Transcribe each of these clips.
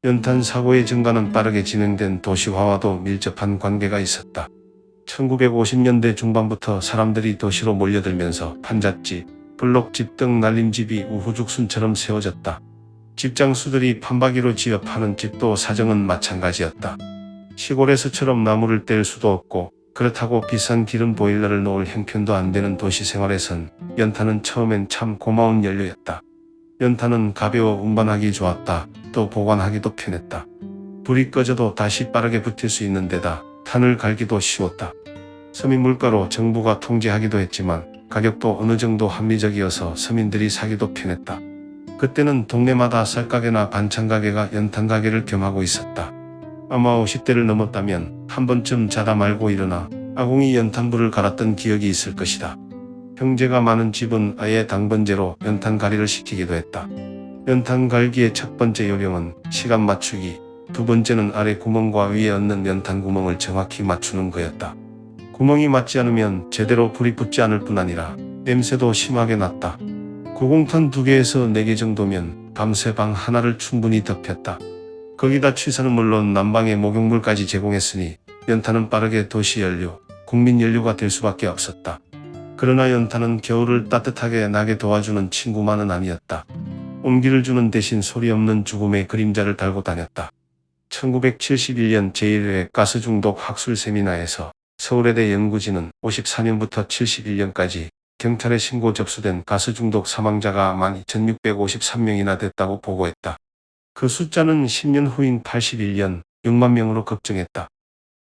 연탄 사고의 증가는 빠르게 진행된 도시화와도 밀접한 관계가 있었다. 1950년대 중반부터 사람들이 도시로 몰려들면서 판잣집, 블록집 등 날림집이 우후죽순처럼 세워졌다. 집장수들이 판박이로 지어 파는 집도 사정은 마찬가지였다. 시골에서처럼 나무를 뗄 수도 없고 그렇다고 비싼 기름 보일러를 놓을 형편도 안 되는 도시 생활에선 연탄은 처음엔 참 고마운 연료였다. 연탄은 가벼워 운반하기 좋았다. 또 보관하기도 편했다. 불이 꺼져도 다시 빠르게 붙일 수 있는 데다 탄을 갈기도 쉬웠다. 서민 물가로 정부가 통제하기도 했지만 가격도 어느 정도 합리적이어서 서민들이 사기도 편했다. 그때는 동네마다 쌀가게나 반찬가게가 연탄가게를 겸하고 있었다. 아마 50대를 넘었다면 한 번쯤 자다 말고 일어나 아궁이 연탄불을 갈았던 기억이 있을 것이다. 형제가 많은 집은 아예 당번제로 연탄갈이를 시키기도 했다. 연탄갈기의 첫 번째 요령은 시간 맞추기, 두 번째는 아래 구멍과 위에 얹는 연탄 구멍을 정확히 맞추는 거였다. 구멍이 맞지 않으면 제대로 불이 붙지 않을 뿐 아니라 냄새도 심하게 났다. 구공탄 2개에서 4개 정도면 밤새 방 하나를 충분히 덮였다. 거기다 취사는 물론 난방에 목욕물까지 제공했으니 연탄은 빠르게 도시연료, 국민연료가 될 수밖에 없었다. 그러나 연탄은 겨울을 따뜻하게 나게 도와주는 친구만은 아니었다. 온기를 주는 대신 소리 없는 죽음의 그림자를 달고 다녔다. 1971년 제1회 가스중독 학술 세미나에서 서울예대 연구진은 54년부터 71년까지 경찰에 신고 접수된 가스중독 사망자가 12,653명이나 됐다고 보고했다. 그 숫자는 10년 후인 81년 6만 명으로 급증했다.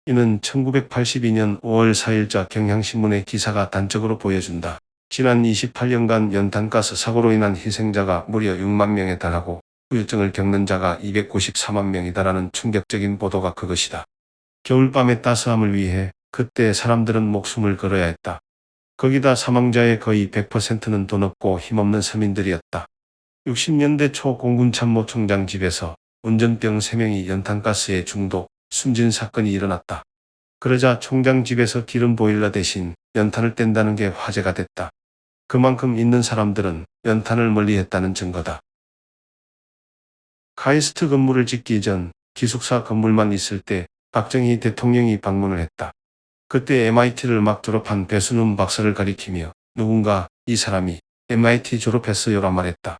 이는 1982년 5월 4일자 경향신문의 기사가 단적으로 보여준다. 지난 28년간 연탄가스 사고로 인한 희생자가 무려 6만 명에 달하고 후유증을 겪는 자가 294만 명이다라는 충격적인 보도가 그것이다. 겨울밤의 따스함을 위해 그때 사람들은 목숨을 걸어야 했다. 거기다 사망자의 거의 100%는 돈 없고 힘없는 서민들이었다. 60년대 초 공군참모총장 집에서 운전병 3명이 연탄가스에 중독, 숨진 사건이 일어났다. 그러자 총장 집에서 기름 보일러 대신 연탄을 뗀다는 게 화제가 됐다. 그만큼 있는 사람들은 연탄을 멀리했다는 증거다. 카이스트 건물을 짓기 전 기숙사 건물만 있을 때 박정희 대통령이 방문을 했다. 그때 MIT를 막 졸업한 배순훈 박사를 가리키며 누군가 이 사람이 MIT 졸업했어요라 말했다.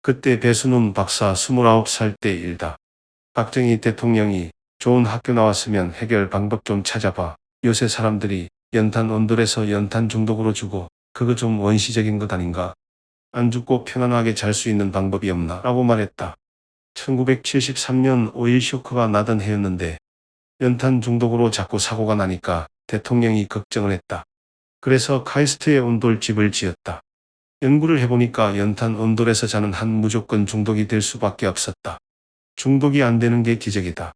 그때 배순훈 박사 29살 때 일다. 박정희 대통령이 좋은 학교 나왔으면 해결 방법 좀 찾아봐. 요새 사람들이 연탄 온돌에서 연탄 중독으로 죽어. 그거 좀 원시적인 것 아닌가? 안 죽고 편안하게 잘 수 있는 방법이 없나? 라고 말했다. 1973년 오일 쇼크가 나던 해였는데 연탄 중독으로 자꾸 사고가 나니까 대통령이 걱정을 했다. 그래서 카이스트에 온돌집을 지었다. 연구를 해보니까 연탄 온돌에서 자는 한 무조건 중독이 될 수밖에 없었다. 중독이 안 되는 게 기적이다.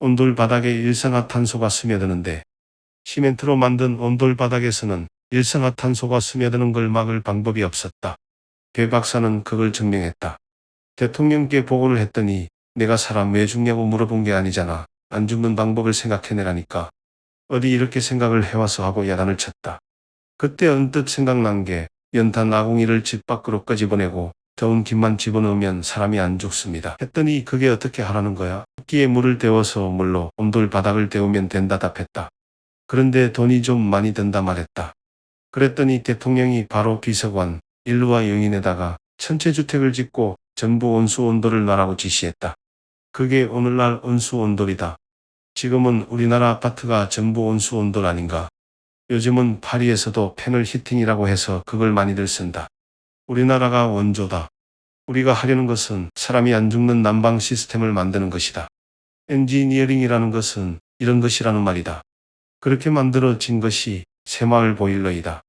온돌 바닥에 일산화탄소가 스며드는데 시멘트로 만든 온돌 바닥에서는 일산화탄소가 스며드는 걸 막을 방법이 없었다. 배 박사는 그걸 증명했다. 대통령께 보고를 했더니 내가 사람 왜 죽냐고 물어본 게 아니잖아. 안 죽는 방법을 생각해내라니까. 어디 이렇게 생각을 해와서 하고 야단을 쳤다. 그때 언뜻 생각난 게 연탄 아궁이를 집 밖으로 끄집어내고 더운 김만 집어넣으면 사람이 안 죽습니다. 했더니 그게 어떻게 하라는 거야? 흙기에 물을 데워서 물로 온돌 바닥을 데우면 된다 답했다. 그런데 돈이 좀 많이 든다 말했다. 그랬더니 대통령이 바로 비서관, 인루와 영인에다가 천체주택을 짓고 전부 온수 온돌을 놔라고 지시했다. 그게 오늘날 온수 온돌이다. 지금은 우리나라 아파트가 전부 온수 온돌 아닌가? 요즘은 파리에서도 패널 히팅이라고 해서 그걸 많이들 쓴다. 우리나라가 원조다. 우리가 하려는 것은 사람이 안 죽는 난방 시스템을 만드는 것이다. 엔지니어링이라는 것은 이런 것이라는 말이다. 그렇게 만들어진 것이 새마을 보일러이다.